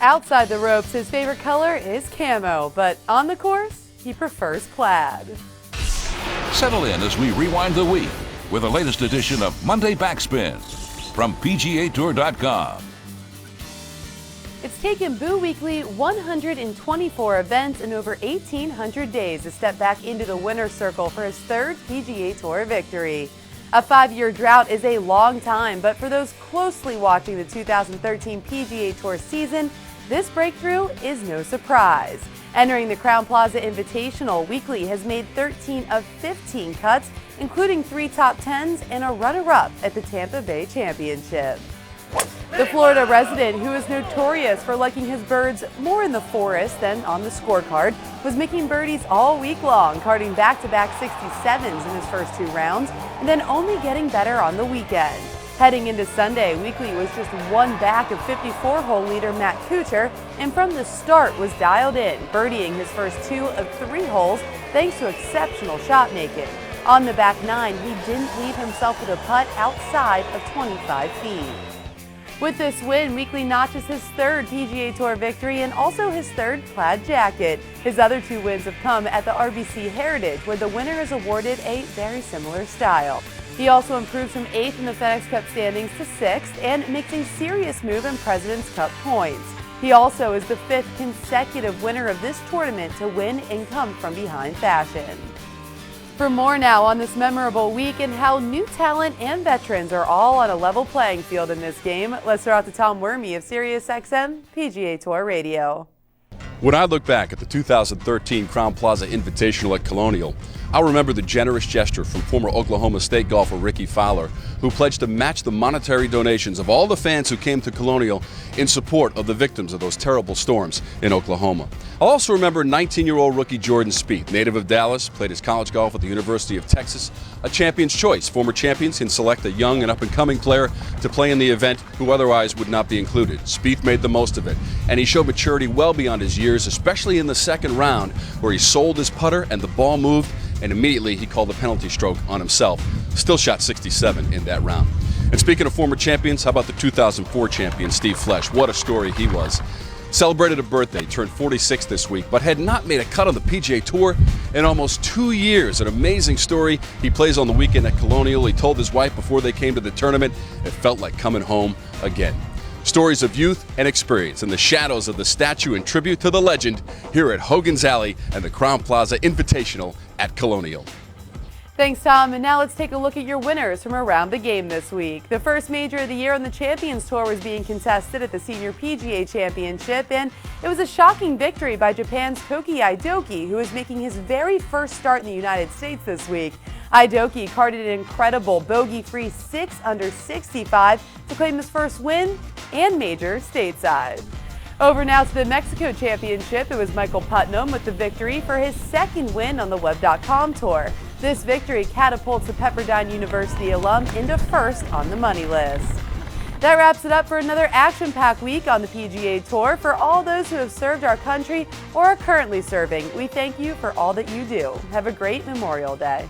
Outside the ropes, his favorite color is camo, but on the course, he prefers plaid. Settle in as we rewind the week with the latest edition of Monday Backspin from PGA TOUR.com. It's taken Boo Weekley 124 events and over 1,800 days to step back into the winner's circle for his third PGA Tour victory. A 5-year drought is a long time, but for those closely watching the 2013 PGA Tour season, this breakthrough is no surprise. Entering the Crowne Plaza Invitational, Weekley has made 13 of 15 cuts, including 3 top 10s and a runner-up at the Tampa Bay Championship. The Florida resident, who is notorious for liking his birds more in the forest than on the scorecard, was making birdies all week long, carding back-to-back 67s in his first 2 rounds, and then only getting better on the weekend. Heading into Sunday, Weekley was just 1 back of 54-hole leader Matt Kuchar, and from the start was dialed in, birdieing his first 2 of 3 holes thanks to exceptional shot making. On the back 9, he didn't leave himself with a putt outside of 25 feet. With this win, Weekley notches his 3rd PGA Tour victory and also his 3rd plaid jacket. His other 2 wins have come at the RBC Heritage, where the winner is awarded a very similar style. He also improves from 8th in the FedEx Cup standings to 6th and makes a serious move in President's Cup points. He also is the 5th consecutive winner of this tournament to win in come-from-behind fashion. For more now on this memorable week and how new talent and veterans are all on a level playing field in this game, let's throw out to Tom Wormy of SiriusXM PGA Tour Radio. When I look back at the 2013 Crowne Plaza Invitational at Colonial, I'll remember the generous gesture from former Oklahoma State golfer Ricky Fowler, who pledged to match the monetary donations of all the fans who came to Colonial in support of the victims of those terrible storms in Oklahoma. I'll also remember 19-year-old rookie Jordan Spieth, native of Dallas, played his college golf at the University of Texas, a champion's choice. Former champions can select a young and up-and-coming player to play in the event who otherwise would not be included. Spieth made the most of it, and he showed maturity well beyond his years, especially in the second round, where he sold his putter and the ball moved, and immediately he called the penalty stroke on himself. Still shot 67 in that round. And speaking of former champions, how about the 2004 champion, Steve Flesch? What a story he was. Celebrated a birthday, turned 46 this week, but had not made a cut on the PGA Tour in almost 2 years. An amazing story. He plays on the weekend at Colonial. He told his wife before they came to the tournament, it felt like coming home again. Stories of youth and experience in the shadows of the statue and tribute to the legend here at Hogan's Alley and the Crowne Plaza Invitational at Colonial. Thanks, Tom. And now let's take a look at your winners from around the game this week. The first major of the year on the Champions Tour was being contested at the Senior PGA Championship, and it was a shocking victory by Japan's Koki Aidoki, who is making his very first start in the United States this week. Aidoki carded an incredible bogey-free 6 under 65 to claim his first win and major stateside. Over now to the Mexico Championship, it was Michael Putnam with the victory for his 2nd win on the Web.com Tour. This victory catapults the Pepperdine University alum into 1st on the money list. That wraps it up for another action-packed week on the PGA Tour. For all those who have served our country or are currently serving, we thank you for all that you do. Have a great Memorial Day.